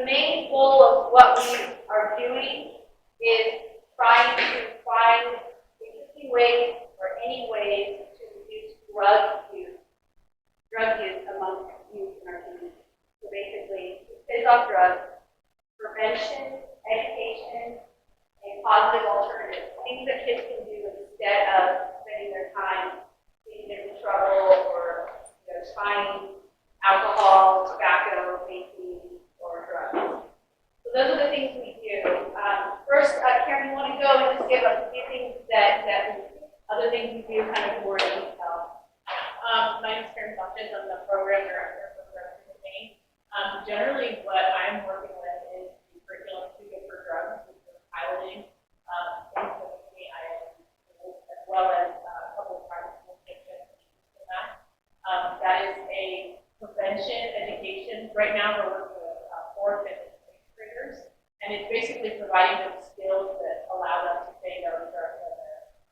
main goal of what we are doing is trying to find interesting ways or any ways to reduce drug use among youth in our community. So basically, kids off drugs, prevention, education, and positive alternatives. Things that kids can do instead of spending their time getting into trouble or trying alcohol, tobacco, vaping, or drugs. So those are the things we do. First, Karen, you want to go and just give us a few things that other things we do kind of more in detail. My name is Karen Sanchez. I'm the program director for Drug Campaign. Generally, what I'm working with is the curriculum Too Good for Drugs, which we're piloting in the ISD schools, as well as a couple of private school districts in that. That is a prevention education. Right now, we're working with 4th and 6th graders, and it's basically providing them skills that allow them to say no to drugs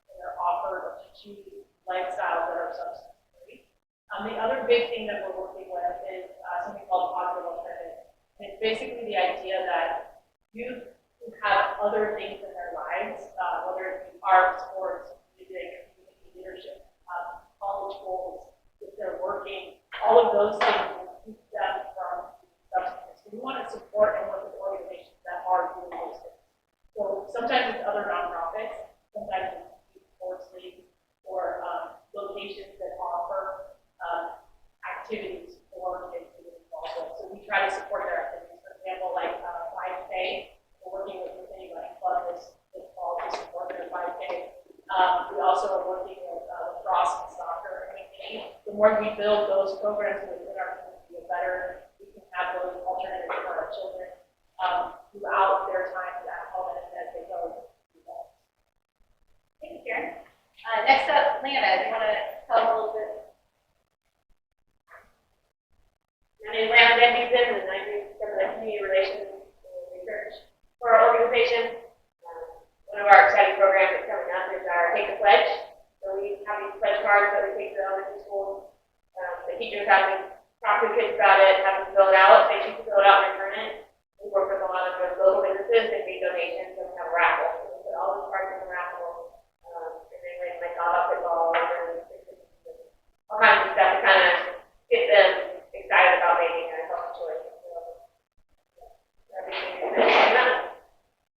when they're offered or to choose lifestyles that are substance free. The other big thing that we're working with is something called positive alternatives. And it's basically the idea that youth who have other things in their lives, whether it be art, sports, music, community leadership, college goals, if they're working, all of those things will keep them from substances. So we want to support and work with organizations that are doing those things. So sometimes it's other nonprofits, sometimes it's sports leagues, or locations that offer activities for kids to get involved with. So we try to support their activities. For example, like 5K, we're working with City Running Club this fall to support their 5K. We also are working with lacrosse and soccer. The more we build those programs within our community, the better we can have those alternatives for our children throughout their time at home and as they go. Thank you, Karen. Next up, Lana, do you want to tell us a little bit? My name is Lana Dennington, and I do some of the community relations and research for our organization. One of our exciting programs that's coming up is our Take a Pledge. So we have these pledge cards that we take to elementary schools. The teachers have to talk to the kids about it, have them fill it out. They choose to fill it out and return it. We work with a lot of those local businesses that make donations, and we have a raffle. So we put all those cards in the raffle, and then we like up it all, and all kinds of stuff to kind of get them excited about making a healthy choice. So, everything is done.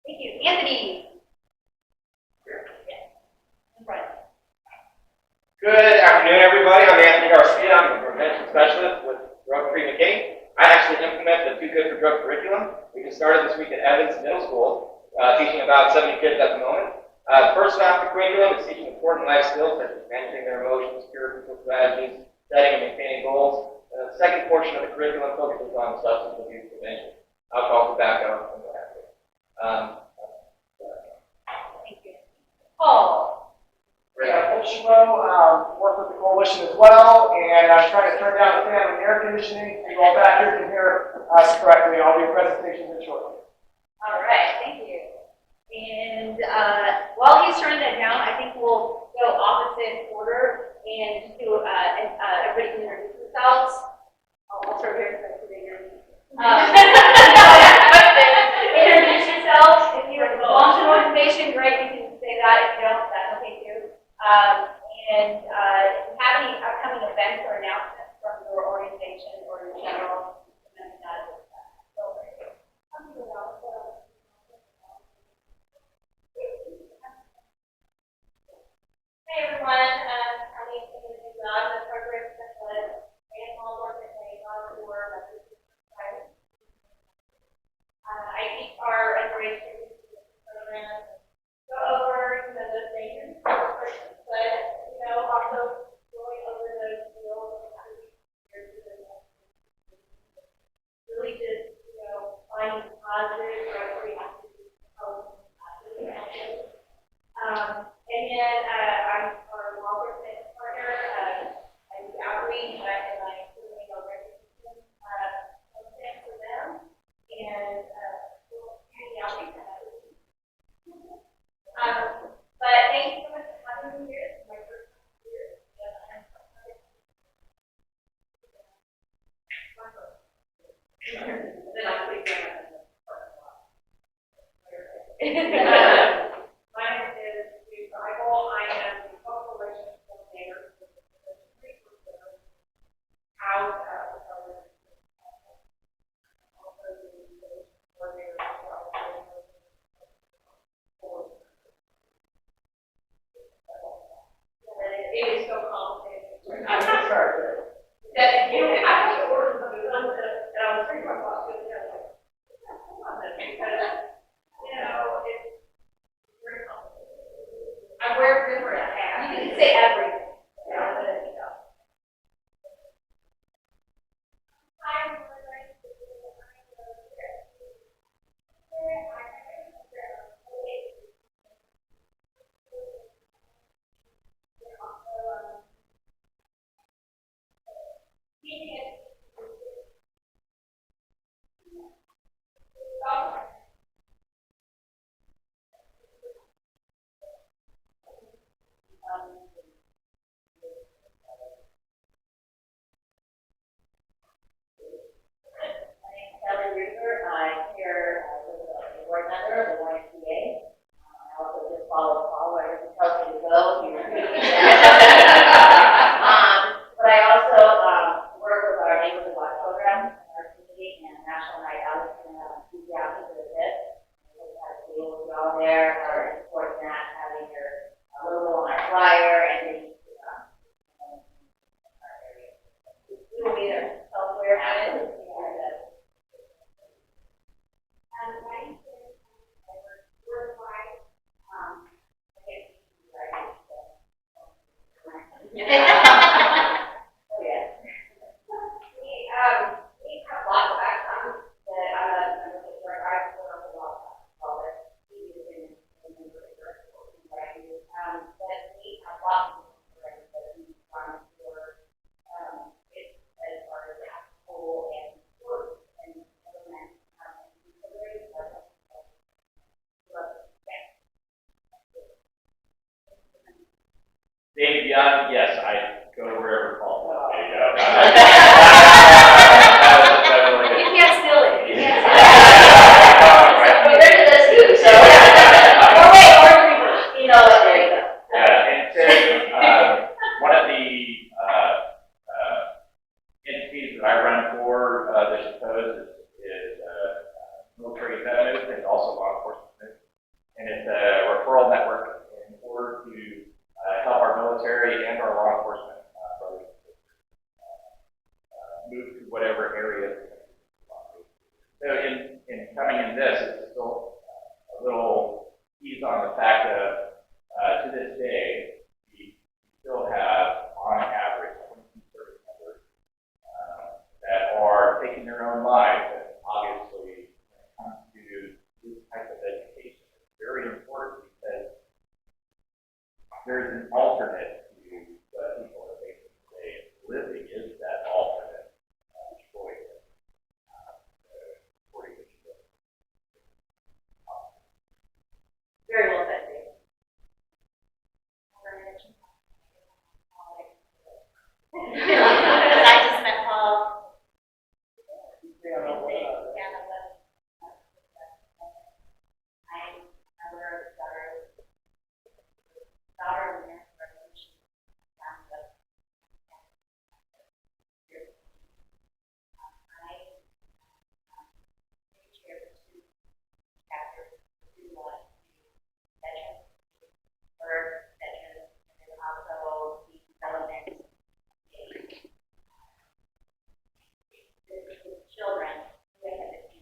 Thank you. Anthony. Good afternoon, everybody. I'm Anthony Garcia. I'm a prevention specialist with Drug-Free McCain. I actually implement the Too Good for Drug curriculum. We just started this week at Evans Middle School, teaching about 70 kids at the moment. The first half of the curriculum is teaching important life skills such as managing their emotions, peer control strategies, setting and maintaining goals. The second portion of the curriculum focuses on substance abuse prevention, alcohol, tobacco, and what have you. Thank you. Paul. Yeah, I'm Chabot, work with the coalition as well, and I'm trying to turn down the fan on the air conditioning so you all back here can hear us correctly. I'll do presentations shortly. All right, thank you. And while he's turning that down, I think we'll go opposite order and do everybody can introduce themselves. I'll start here so they hear me. Introduce yourself. If you belong to an organization, great, you can say that. If you don't, that's okay too. And if you have any upcoming events or announcements from your organization or your general, mention that as well. Hey everyone, my name is Amy John, the program specialist and law enforcement liaison for Methodist Society. I teach our underage program, go over those things, but also going over those skills and how to be prepared for them. Really just finding positive or reactive help. And then I'm our law enforcement partner. I do outreach and I doing a recognition program for them and community outreach. But thank you so much for having me here. This is my first time here. And I'm then I'm pleased. Mine is to Bible. I am the public relations coordinator for the resource center. House at the government. Also the coordinator it is so complicated. I'm gonna start there. That, you know, I have to order something, and I was thinking my boss the other day, I was like, hold on a minute, because, you know, it's very complicated. I wear different hats. You can say everything. Yeah, but, you know. Kelly Reaver, I'm here as a board member of the YMCA. I also just follow Paul wherever he tells me to go. But I also work with our Neighborhood Watch program in our community and National Night Out in Tuesday for the 5th. We have to deal with you all there, are supporting that, having your logo on our flyer, and then our area. We will be there elsewhere. We have lots of backgrounds that I'm looking for. I've worked on a lot of all this. But we have lots of programs that we run for it's as far as school and sports and government and David Young, yes, I go wherever called. There you go. you can't steal it. You can't steal But it. they're to this too, so. Or wait, or reverse. You know what, there you go. And so, one of the entities that I run for the Chabot is military vet and also law enforcement. And it's a referral network in order to help our military and our law enforcement brothers and sisters move to whatever area. So in coming in this, it's still a little ease on the fact of to this day, we still have on average 22 service members that are taking their own lives. And obviously, when it comes to this type of education, it's very important because there's an alternate to what people are facing today. Living is that alternate choice. Very well said, Dave. I just met Paul. Yeah, no, I'm a member of the daughter of the American Revolution. I chair the two chapters, veterans, for veterans, and then also the development with children who have been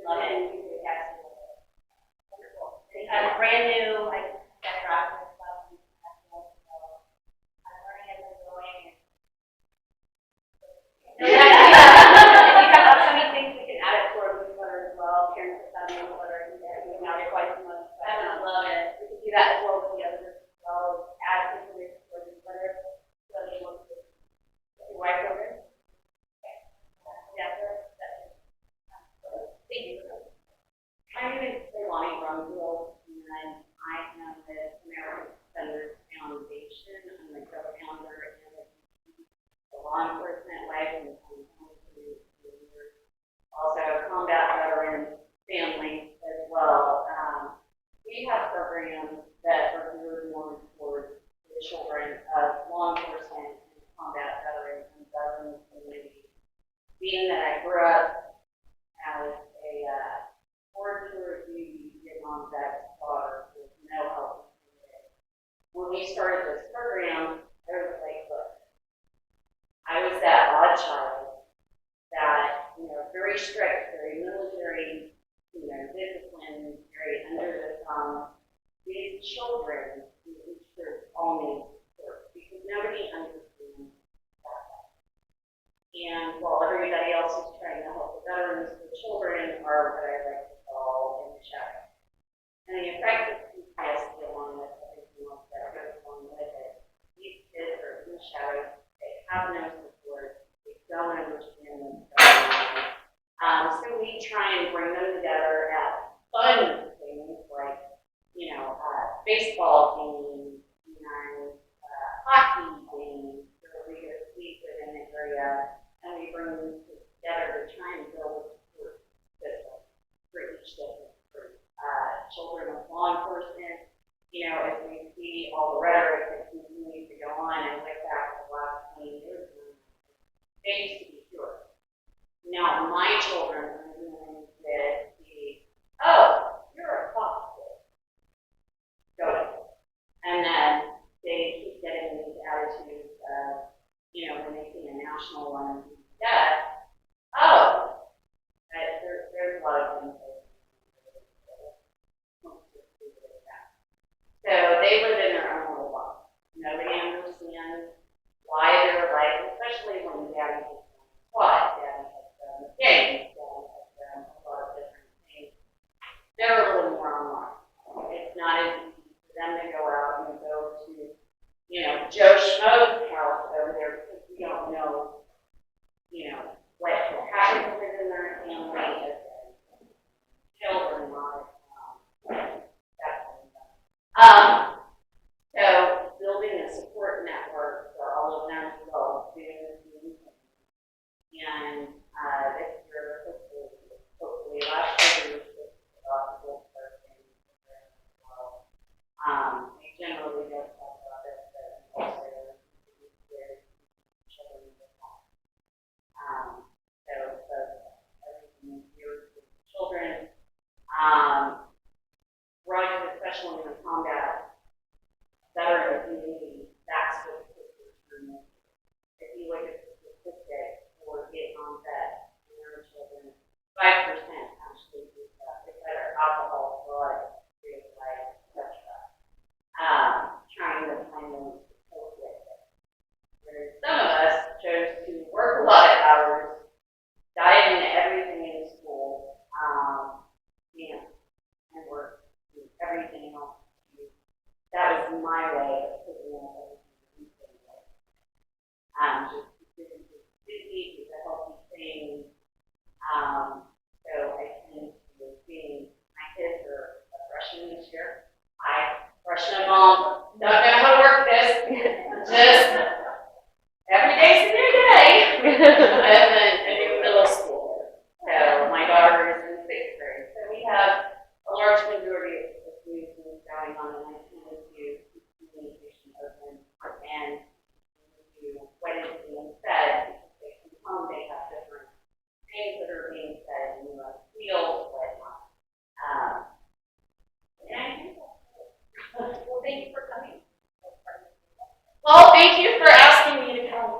love it. Yes. Wonderful. They have brand new, like, decorations and stuff. So I'm learning as I'm going. We have upcoming things we can add it to our newsletter as well. Parents put that in the newsletter. We can add it twice a month. I love it. We can do that as well with the others as well. Add information to our newsletter. So they want to get your wife over. Yeah, thank you. My name is Lonnie Rumsfeld, and I am the American Defenders Foundation. I'm the co-founder and the law enforcement life and also combat veteran families as well. We have programs that are geared more towards the children of law enforcement and combat veterans and veteran communities. Being that I grew up as a board tour of duty Vietnam vet's daughter with no help. When we started this program, I was like, look, I was that odd child that, very strict, very military, disciplined, very under the thumb. These children, should all need support because nobody understands that. And while everybody else is trying to help the veterans, the children are what I like to call in the shadow. And the effect of PTSD along with everything else that goes along with it, these kids are in the shadow, they have no support, they don't understand what's going on. So we try and bring them together at fun things like, baseball games, hockey games, where we go sleep within the area, and we bring them together to try and build a support system for each different group. Children of law enforcement, as we see all the rhetoric that continues to go on, and look back at the last 20 years, they used to be pure. Now, my children are doing with the, oh, you're a fox. Go ahead. And then they keep getting these attitudes of, when they see a national one, yeah, oh, there's a lot of things so they live in their own little box. Nobody understands why they're like, especially when daddy has done squat, daddy has done games, daddy has done a lot of different things. They're a little more online. It's not as easy for them to go out and go to, Joe Schmo's house over there because we don't know, what happens within their family as children, not that kind of stuff. So building a support network for all of them as well, doing the same thing. And this year, hopefully last year, we was about the gold person as well. We generally don't talk about this, but also with children with home. So everything here with children. Right, especially in the combat veteran community, that's what the term is. If you look at the statistics for Vietnam vets and their children, 5% actually do that. It's either alcohol, drugs, food, life, etc. Trying to find them to cope with it. Whereas some of us chose to work a lot of hours, dive into everything in school, and work everything else. That was my way of putting in everything. Just because it's busy, it's a healthy thing. So I tend to being my kids are a freshman this year. Freshman mom, don't know how to work this. Just every day's a new day. And then a new middle school. So my daughter is in 6th grade. So we have a large majority of new things going on, and I tend to keep communication open and do what is being said, because they come home, they have different things that are being said in the field, whatnot. Well, thank you for coming. Well, thank you for asking me to come.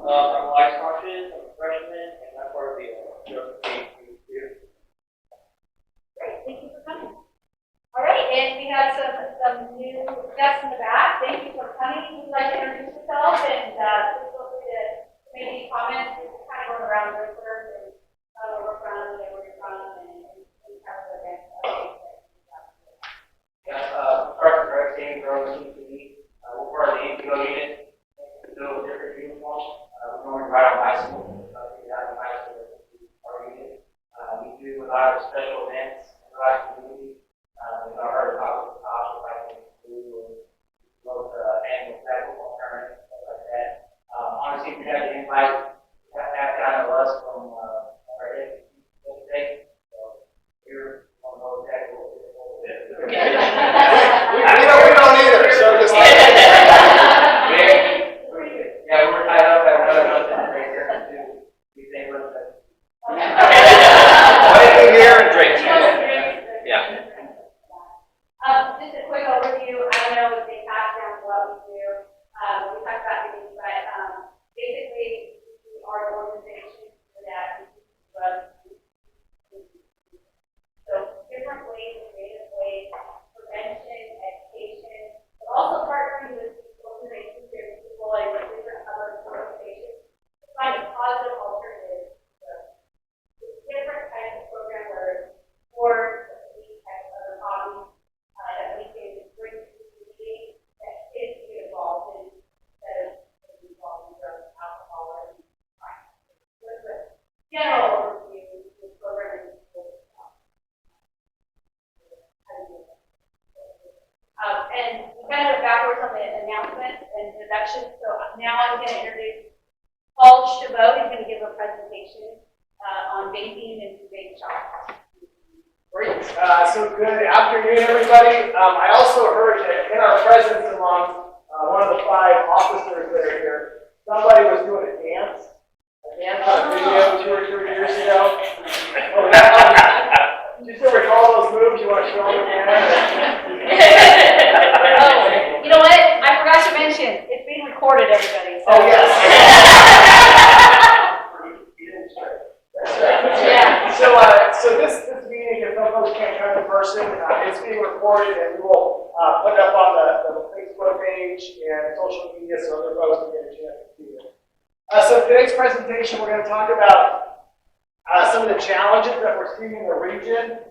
I'm Alex Conscious, I'm a freshman, and I'm part of the drug team here. Great, thank you for coming. All right, and we have some new guests in the back. Thank you for coming. Would you like to introduce yourself and please feel free to make any comments. We're kind of going around the room first and where we're from and where you're from and kind of events. Yeah, part of the drug team, drug team. We're part of the APO unit. We do a different uniforms. We're going right on high school. We have a high school our unit. We do a lot of special events in our community. We are talking about like both annual festival tournaments, stuff like that. Honestly, we had to invite that kind of us from our head today. So we're on the road that a little bit. We don't either, so just like. Yeah, we're tied up at another nothing right here to we think we're the Wait here and drink. Yeah. Just a quick overview. I don't know if they passed down what we do. We talked about things, but basically, we are an organization that runs. So different ways, creative ways, prevention, education, but also partnering with organizations and people like different other organizations to find a positive alternative. So different types of programs, whether it's sports, these types of other hobbies, that we can bring to the community that kids can get involved in instead of getting involved in drugs, alcohol, or crime. So it's a general overview of the program and and we kind of went backwards on the announcements and introductions. So now I'm going to introduce Paul Chabot. He's going to give a presentation on vaping and vape shops. Great. So good afternoon, everybody. I also heard that in our presence among one of the 5 officers that are here, somebody was doing a dance on a video 2 or 3 years ago. Oh, do you still recall those moves? You want to show them again? Oh, you know what? I forgot to mention, it's being recorded, everybody. So. Oh, yes. Yeah. So this meeting, if some folks can't come in person, it's being recorded, and we will put it up on the Facebook page and social media so other folks can get a chance to see it. So today's presentation, we're going to talk about some of the challenges that we're seeing in the region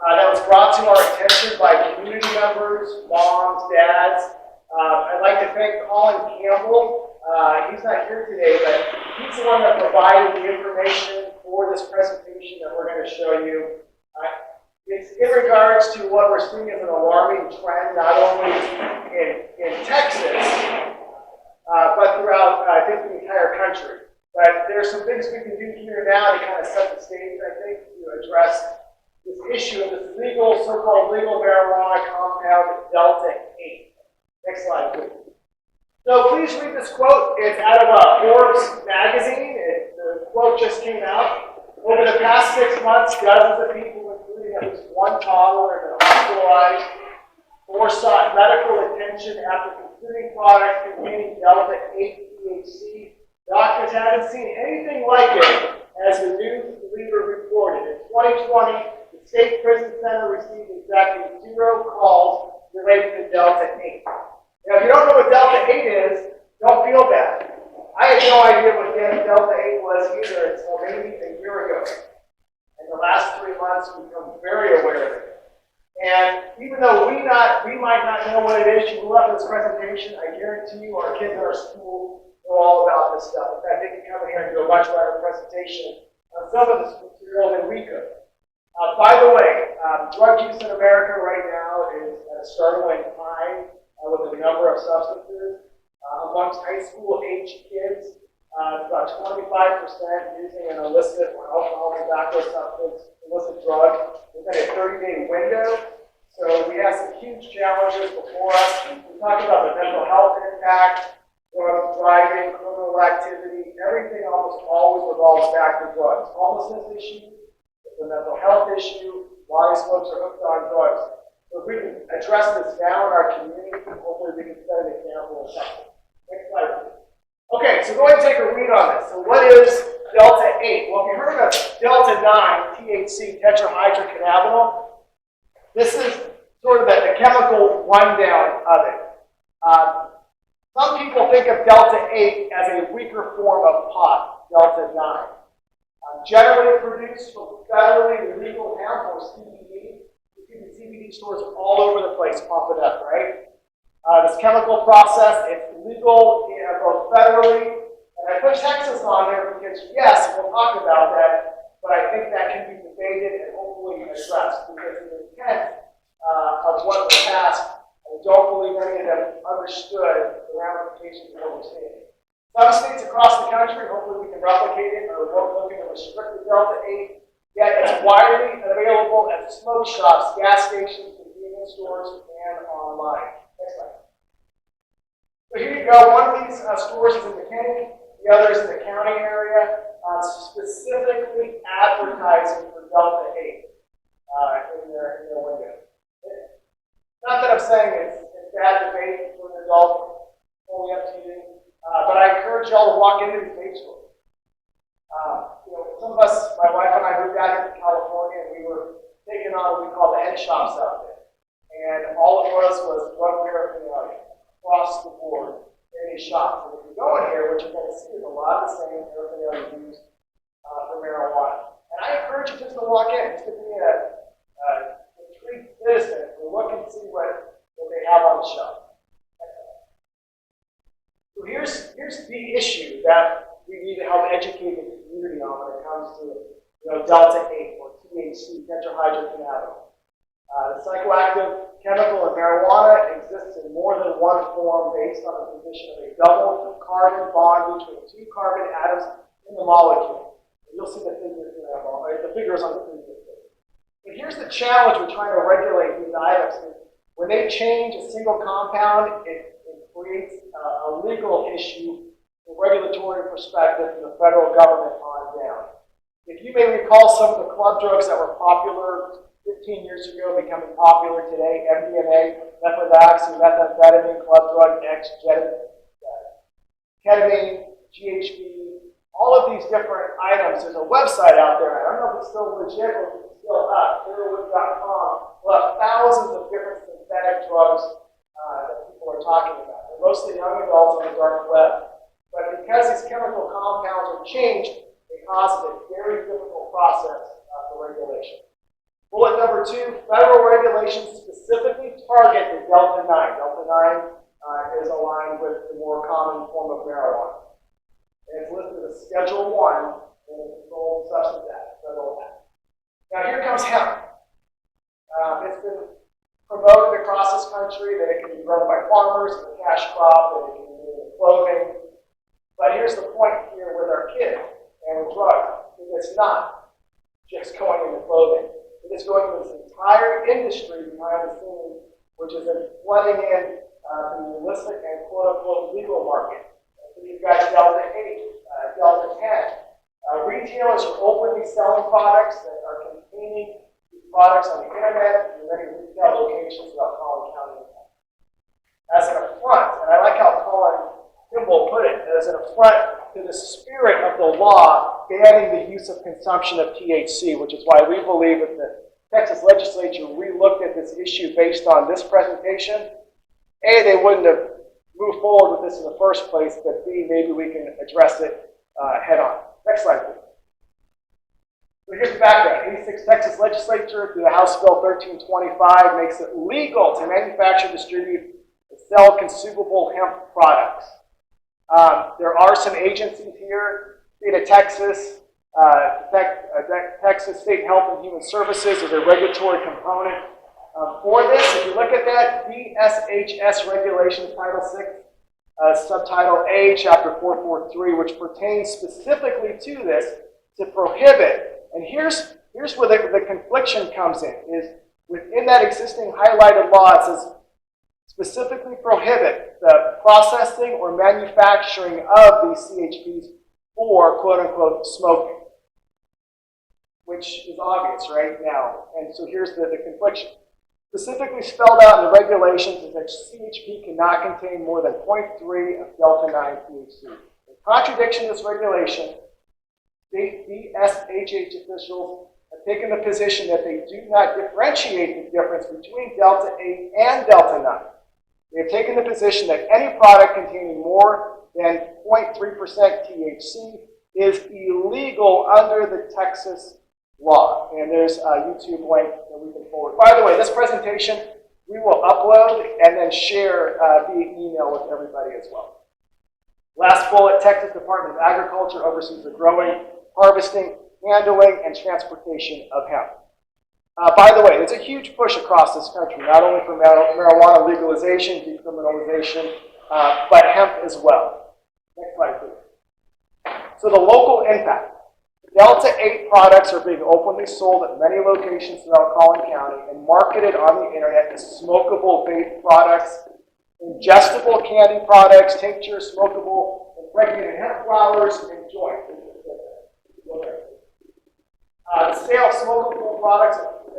that was brought to our attention by community members, moms, dads. I'd like to thank Colin Campbell. He's not here today, but he's the one that provided the information for this presentation that we're going to show you. It's in regards to what we're seeing as an alarming trend, not only in Texas, but throughout, I think, the entire country. But there are some things we can do here now to kind of set the stage, I think, to address this issue of this so-called legal marijuana compound, Delta-8. Next slide, please. So please read this quote. It's out of Forbes magazine. The quote just came out. Over the past 6 months, dozens of people, including at least one toddler, have been hospitalized or sought medical attention after consuming products containing Delta-8 THC. Doctors haven't seen anything like it, as the news leader reported. In 2020, the State Prison Center received exactly 0 calls related to Delta-8. Now, if you don't know what Delta-8 is, don't feel bad. I had no idea what Delta-8 was either until maybe a year ago. In the last 3 months, we've become very aware of it. And even though we might not know what it is, you will after this presentation, I guarantee you our kids in our school know all about this stuff. In fact, they can come in here and do a much better presentation on some of this material than we could. By the way, drug use in America right now is at a startling high with a number of substances. Amongst high school age kids, about 25% using an illicit or alcohol, tobacco substance, illicit drug within a 30-day window. So we have some huge challenges before us. We talk about the mental health impact, drugs, driving, criminal activity. Everything almost always revolves back to drugs. Homelessness issue, the mental health issue, why folks are hooked on drugs. So if we can address this now in our community, hopefully we can set an example of something. Next slide, please. Okay, so go ahead and take a read on this. So what is Delta-8? Well, if you heard of Delta-9 THC tetrahydrocannabinol, this is sort of the chemical rundown of it. Some people think of Delta-8 as a weaker form of pot, Delta-9. Generally produced from federally legal hemp or CBD. You see the CBD stores all over the place pop it up, right? This chemical process, it's legal both federally, and I put Texas on there because, yes, we'll talk about that, but I think that can be debated and hopefully addressed because the intent of what was passed, I don't believe any of them understood the ramifications of what we're seeing. Some states across the country, hopefully we can replicate it, are looking to restrict the Delta-8, yet it's widely available at smoke shops, gas stations, convenience stores, and online. Next slide. So here you go. One of these stores is in McKinney, the other is in the county area, specifically advertising for Delta-8 in their window. Not that I'm saying it's bad debate for an adult, only up to you, but I encourage y'all to walk into these vape stores. Some of us, my wife and I, moved out here to California, and we were taking on what we call the head shops out there. And all it was drug paraphernalia across the board in these shops. And if you go in here, what you're going to see is a lot of the same paraphernalia used for marijuana. And I encourage you just to walk in, just to be a intrigued citizen, to look and see what they have on the shelf. So here's the issue that we need to help educate the community on when it comes to Delta-8 or THC, tetrahydrocannabinol. The psychoactive chemical in marijuana exists in more than one form based on the position of a double carbon bond between two carbon atoms in the molecule. And you'll see the figures in that moment, the figures on the previous page. But here's the challenge with trying to regulate these items. When they change a single compound, it creates a legal issue from a regulatory perspective from the federal government on down. If you may recall some of the club drugs that were popular 15 years ago becoming popular today, MDMA, methylphenidate, methamphetamine, club drug, X, ketamine, GHB, all of these different items. There's a website out there, I don't know if it's still legit or if it's still up, heroin.com, will have thousands of different synthetic drugs that people are talking about. They're mostly young adults on the dark web. But because these chemical compounds are changed, it causes a very difficult process for regulation. Bullet number 2, federal regulations specifically target the Delta-9. Delta-9 is aligned with the more common form of marijuana. And it's listed as Schedule 1 in the Controlled Substance Act, Federal Act. Now here comes hemp. It's been promoted across this country that it can be grown by farmers, it's a cash crop, that it can be made in clothing. But here's the point here with our kids and with drugs. It's not just going into clothing. It's going to this entire industry behind the scenes, which is flooding in the illicit and quote-unquote legal market. So you've got Delta-8, Delta-10. Retailers are openly selling products that are containing these products on the internet and many retail locations throughout Collin County. As an affront, and I like how Colin Kimball put it, as an affront to the spirit of the law banning the use of consumption of THC, which is why we believe that the Texas legislature re-looked at this issue based on this presentation. A, they wouldn't have moved forward with this in the first place, but B, maybe we can address it head on. Next slide, please. So here's the background. 86 Texas legislature through the House Bill 1325 makes it legal to manufacture, distribute, and sell consumable hemp products. There are some agencies here, State of Texas, Texas State Health and Human Services is a regulatory component for this. If you look at that, DSHS Regulations Title 6, Subtitle A, Chapter 443, which pertains specifically to this, to prohibit. And here's where the confliction comes in, is within that existing highlighted law, it says specifically prohibit the processing or manufacturing of these CHPs for quote-unquote smoking, which is obvious right now. And so here's the confliction. Specifically spelled out in the regulations is that CHP cannot contain more than 0.3 of Delta-9 THC. contradiction to this regulation, state DSHH officials have taken the position that they do not differentiate the difference between Delta-8 and Delta-9. They have taken the position that any product containing more than 0.3% THC is illegal under the Texas law. And there's a YouTube link that we can forward. By the way, this presentation we will upload and then share via email with everybody as well. Last bullet, Texas Department of Agriculture oversees the growing, harvesting, handling, and transportation of hemp. By the way, there's a huge push across this country, not only for marijuana legalization, decriminalization, but hemp as well. Next slide, please. So the local impact. Delta-8 products are being openly sold at many locations throughout Collin County and marketed on the internet as smokable vape products, ingestible candy products, tinctures, smokable impregnated hemp flowers, and joints. The sale of smokable products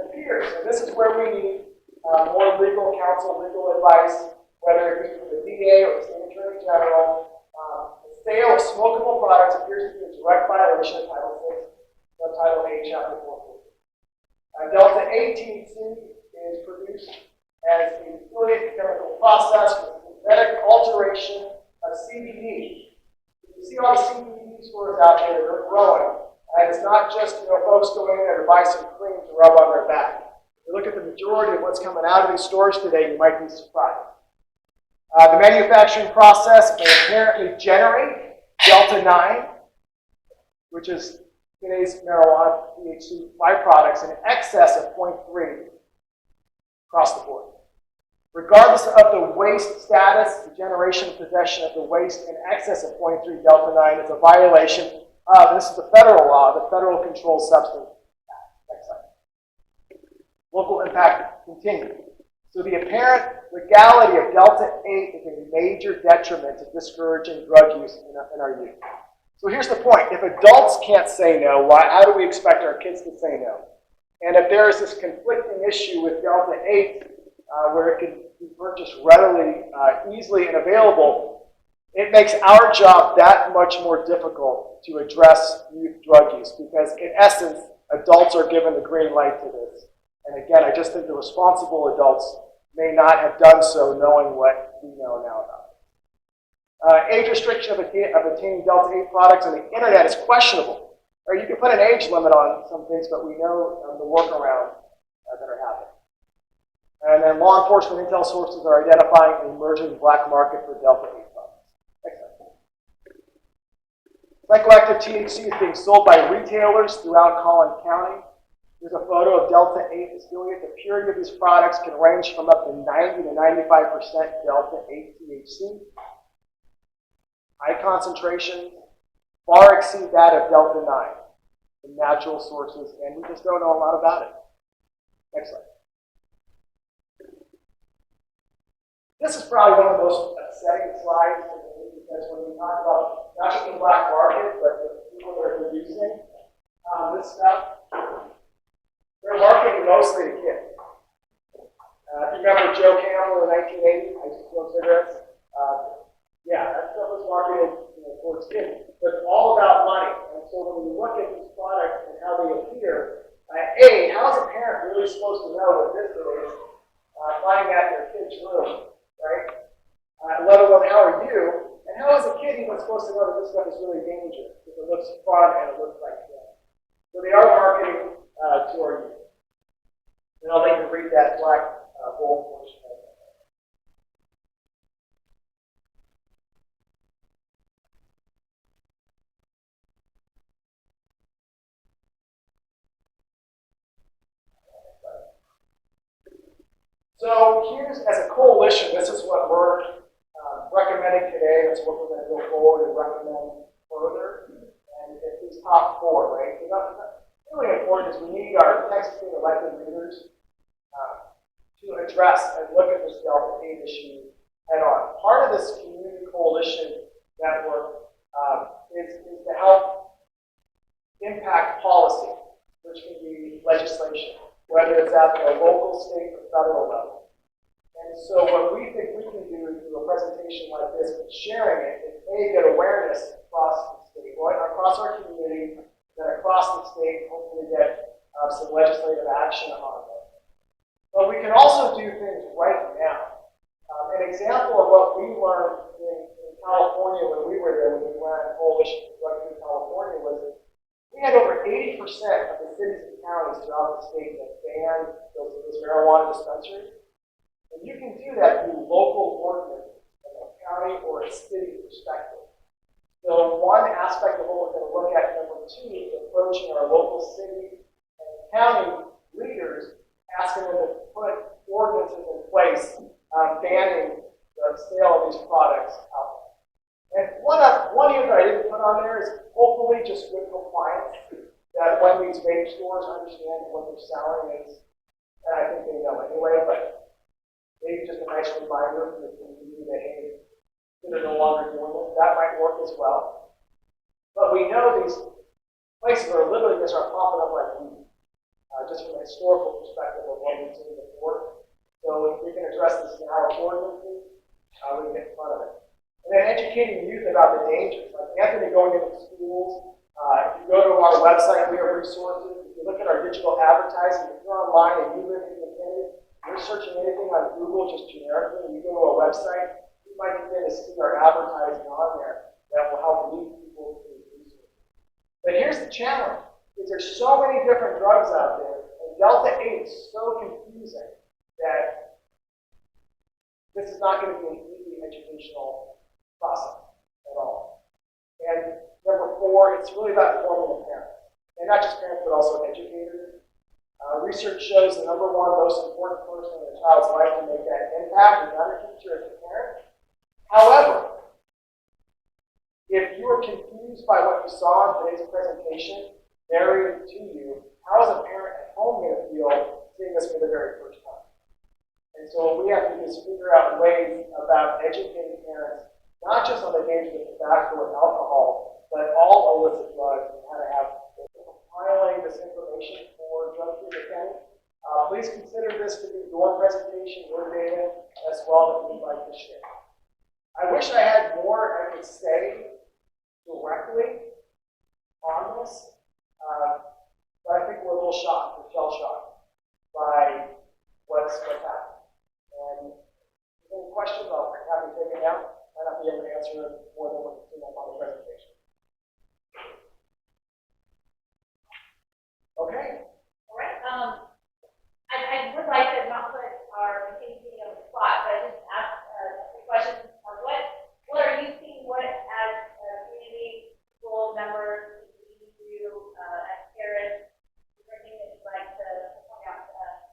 appears, and this is where we need more legal counsel, legal advice, whether it be from the DA or the State Attorney General. The sale of smokable products appears to be a direct violation of Title 6, Subtitle 8, Chapter 4. Delta-8 THC is produced as a affiliate chemical process with synthetic alteration of CBD. You see all the CBD stores out there, they're growing. And it's not just, folks going in there to buy some cream to rub on their back. If you look at the majority of what's coming out of these stores today, you might be surprised. The manufacturing process may apparently generate Delta-9, which is today's marijuana THC byproducts, in excess of 0.3 across the board. Regardless of the waste status, the generation and possession of the waste in excess of 0.3 Delta-9 is a violation of, this is the federal law, the Federal Controlled Substance Act. Next slide. Local impact continues. So the apparent legality of Delta-8 is a major detriment to discouraging drug use in our youth. So here's the point. If adults can't say no, how do we expect our kids to say no? And if there is this conflicting issue with Delta-8, where it can be purchased readily, easily, and available, it makes our job that much more difficult to address youth drug use, because in essence, adults are given the green light to this. And again, I just think the responsible adults may not have done so knowing what we know now about it. Age restriction of obtaining Delta-8 products on the internet is questionable. Or you can put an age limit on some things, but we know the workaround that are happening. And then law enforcement intel sources are identifying an emerging black market for Delta-8 products. Next slide. Psychoactive THC is being sold by retailers throughout Collin County. Here's a photo of Delta-8 distillate. The purity of these products can range from up to 90 to 95% Delta-8 THC. High concentrations far exceed that of Delta-9 from natural sources, and we just don't know a lot about it. Next slide. This is probably one of the most upsetting slides for me, because when we talk about not just the black market, but the people that are producing this stuff, they're marketing mostly to kids. If you remember Joe Campbell in the 1980s, I used to smoke cigarettes. Yeah, that stuff was marketed towards kids. But it's all about money. And so when we look at these products and how they appear, A, how is a parent really supposed to know what this is, buying at their kid's room, right? Let alone how are you? And how is a kid even supposed to know that this stuff is really dangerous if it looks fun and it looks like fun? So they are marketing to our youth. And I'll let you read that black bold portion. So here's, as a coalition, this is what we're recommending today. That's what we're going to go forward and recommend further. And it's these top four, right? So that's really important is we need our Texas state elected leaders to address and look at this Delta-8 issue head on. Part of this community coalition network is to help impact policy, which can be legislation, whether it's at the local, state, or federal level. And so what we think we can do through a presentation like this, sharing it, is A, get awareness across of the cities and counties throughout the state that ban those marijuana dispensaries. And you can do that through local ordinance from a county or a city perspective. So one aspect of what we're going to look at, number two, is approaching our local city and county leaders, asking them to put ordinances in place banning the sale of these products out there. And one here that I didn't put on there is hopefully just good compliance, that when these vape stores understand what they're selling is, and I think they know anyway, but maybe just a nice reminder for the community that, hey, they're no longer doing this. That might work as well. But we know these places are literally just are popping up like weed, just from a historical perspective of what we've seen before. So if we can address this in our ordinances, we can get in front of it. And then educating youth about the dangers. Like Anthony going into schools, if you go to our website, we have resources. If you look at our digital advertising, if you're online and you live in the community, you're searching anything on Google just generically, and you go to a website, you might begin to see our advertising on there that will help lead people to these resources. But here's the challenge, is there's so many different drugs out there, and Delta-8 is so confusing that this is not going to be an easy educational process at all. And number four, it's really about informing the parents. And not just parents, but also educators. Research shows the number one most important person in a child's life to make that impact is not a teacher, it's a parent. However, if you are confused by what you saw in today's presentation, narrated to you, how is a parent at home going to feel seeing this for the very first time? And so we have to just figure out ways about educating parents, not just on the dangers of tobacco and alcohol, but all illicit drugs and how to have compiling this information for drug-free accounting. Please consider this to be your presentation, your data, as well that you'd like to share. I wish I had more I could say directly on this, but I think we're a little shocked, we're shell-shocked by what's happened. And if any questions, I'll be happy to take it now. Might not be able to answer more than what's seen up on the presentation. Okay. All right. I would like to not put our meeting on the spot, but I just ask a question. What are you seeing? What as community school members you do as parents? Is there anything that you'd like to point out to us?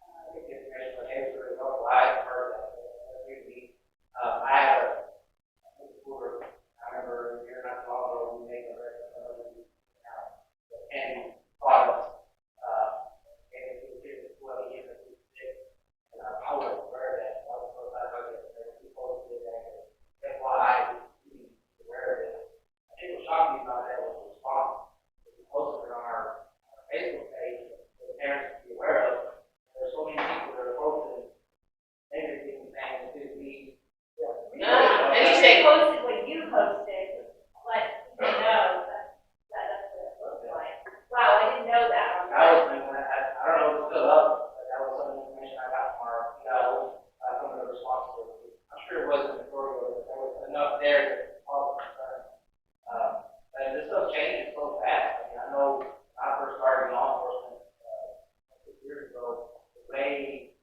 I think the information on answer is helpful. I've heard that community. I had a school. I remember a year and a half ago we made a recommendation and products. And it was well given to six. And I was aware of that. I was aware that there were people who did that. That's why I was aware of it. I think what shocked me about that was the response. We posted on our Facebook page for the parents to be aware of. There's so many people that are posting negative things to be. And you say, Posted what you posted, let people know that's what it looks like. Wow, I didn't know that. I don't know if it's still up, but that was some information I got from our, some of the responses. I'm sure it wasn't majority, but there was enough there to cause concern. And this stuff changes so fast. I mean, I know when I first started in law enforcement 6 years ago, the way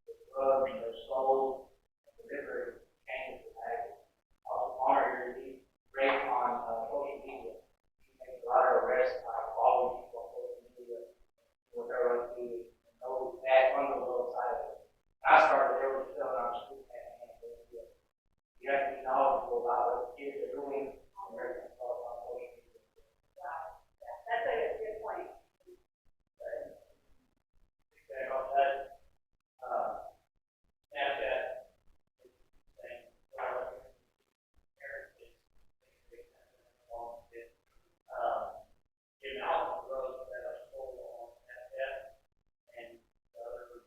the drugs are sold and delivered changes dramatically. Also, longer years, great on social media. You make a lot of arrests by following people on social media. What they're going to do and know that underworld side of it. When I started, they were selling on the street and you have to be knowledgeable about what the kids are doing on their stuff on social media. Wow, that's a good point. That all that Snapchat is saying parents is giving out the drugs that are sold on Snapchat and the other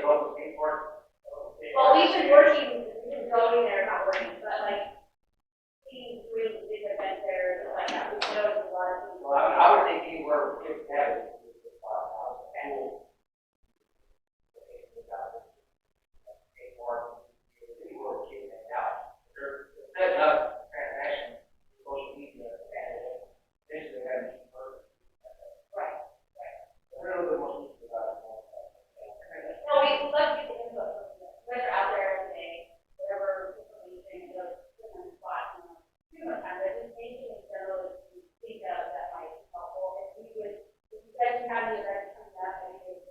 local skate park. Well, we've been going there, not working, but like, we really did event there, and like that, we know a lot of people. Well, I would think anywhere kids have it, it's just 5,000. Cool. Skate park, anywhere kids hang out. They're setting up transaction, social media, and eventually have to keep her. Right. They're a little bit more secret about it. No, we love to get the input from you. You guys are out there every day, whatever information, put on the spot, too much time, but just anything in general that you think of that might be helpful. If we would, if you guys have the event coming up, and you would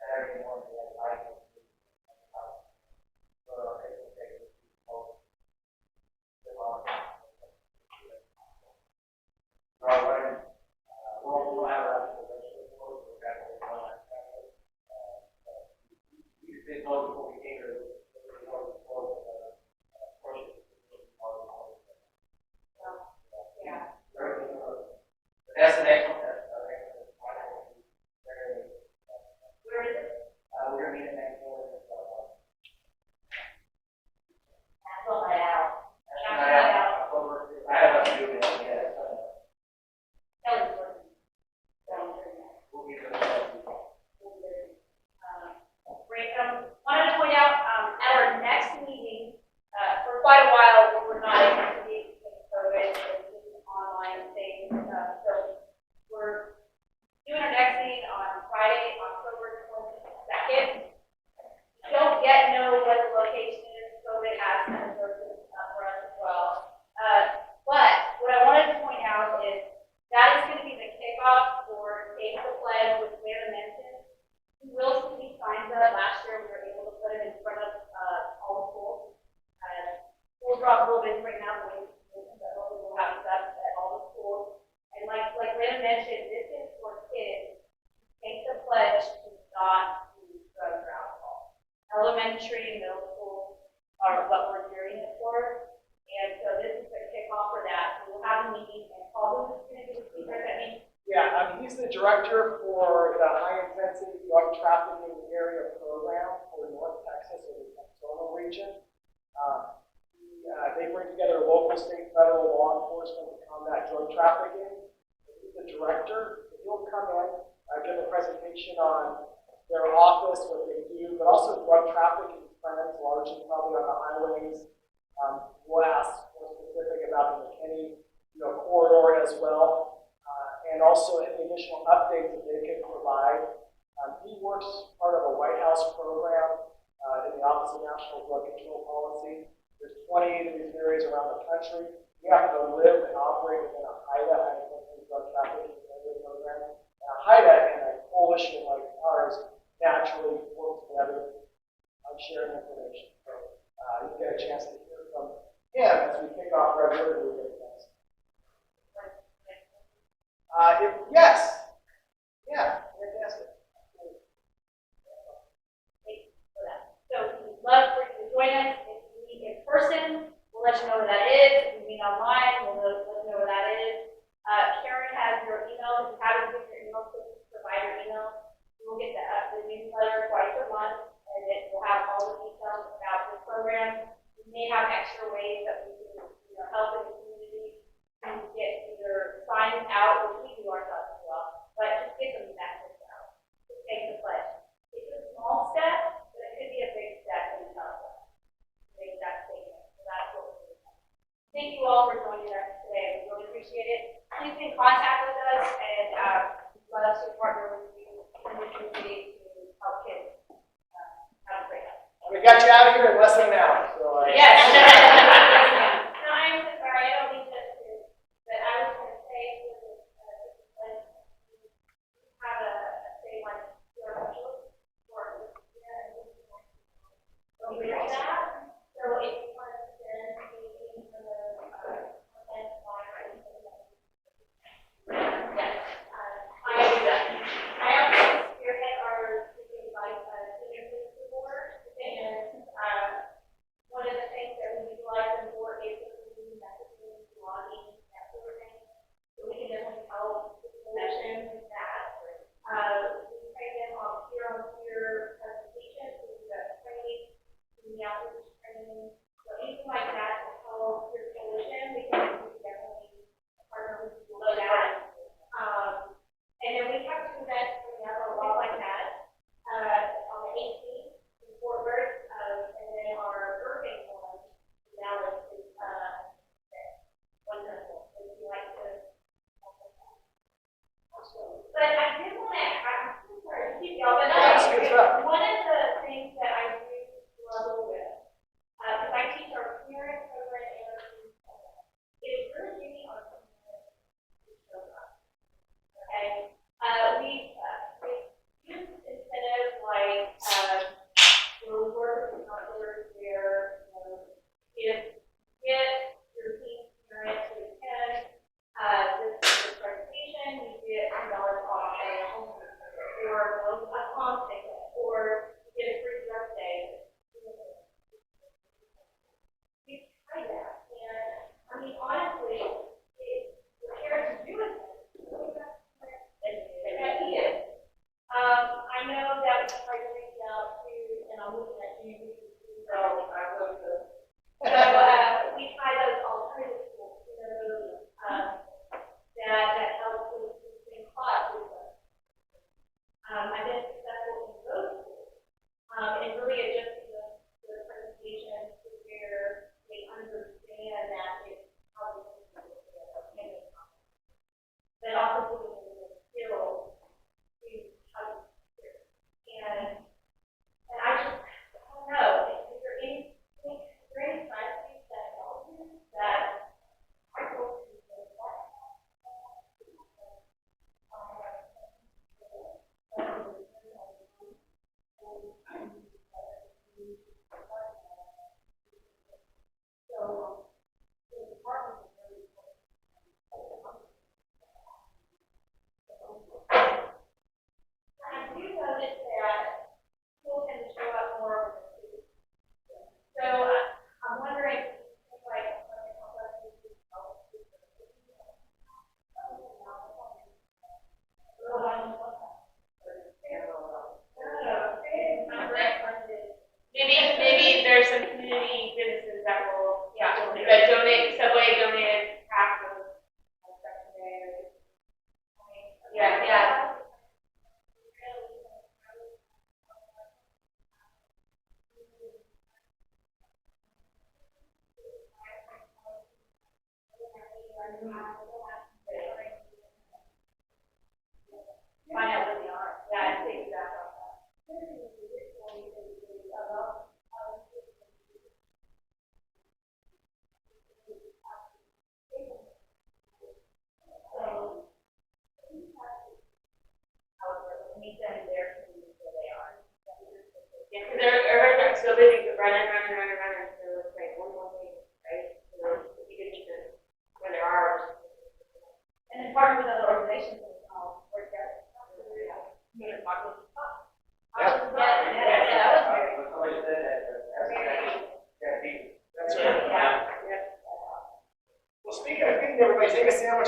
Saturday morning, we had a light. We'll have our actual registration report, we'll have it on our website. We did know before we came here, yeah. But that's the next one, that's our next one. Where is it? We're gonna meet in next one. That's all I out. I have nothing to do with it, yeah. Kelly's working. We'll be there. Great. Wanted to point out, at our next meeting, for quite a while, we were not able to meet with COVID and do online things. So we're doing our next meeting on Friday, October 22nd. We don't yet know what the location is. COVID has kind of broken for us as well. But what I wanted to point out is that is going to be the kickoff for Take the Pledge, which Larry mentioned. We will see signs up. Last year, we were able to put it in front of all the schools. We'll drop a little bit right now, but hopefully we'll have stuff at all the schools. And like Larry mentioned, this is for kids. Take the pledge to not use drugs or alcohol. Elementary and middle school are what we're doing it for. And so this is the kickoff for that. So we'll have a meeting, and Paul, who's going to be the speaker at that meeting? Yeah, he's the director for the high-intensity drug trafficking area program for North Texas or the Texoma region. They bring together local, state, federal law enforcement to combat drug trafficking. He's the director. He'll come in, give a presentation on their office, what they do, but also drug trafficking trends, largely probably on the highways. We'll ask more specific about the McKinney corridor as well. And also any additional updates that they can provide. He works part of a White House program in the Office of National Drug Control Policy. There's 28 of these areas around the country. We happen to live and operate within a HIDA, high-intensity drug trafficking area program. And a HIDA and a coalition like ours naturally work together on sharing information. So you get a chance to hear from him as we kick off regularly with this. Yes. Yeah, fantastic. So we'd love for you to join us. If you meet in person, we'll let you know where that is. If you meet online, we'll let you know where that is. Karen has your email. If you haven't given your email, please provide your email. You will get the newsletter twice a month, and it will have all the details about the program. We may have extra ways that we can help in the community to get either signs out, which we do ourselves as well, but just get some messages out. Just take the pledge. It's a small step, but it could be a big step in itself. Make that statement. So that's what we're doing. Thank you all for joining us today. We really appreciate it. Please be in contact with us and let us partner with you in the community to help kids have a great life. We got you out of here in less than an hour. So, Yes. No, I'm so sorry. I don't mean to, but I was going to say, have a say like your specialist or so we do that. So if you want to send me for the content flyer, yes, I do that. I also spearhead our senior police board, and one of the things that we utilize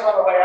on the way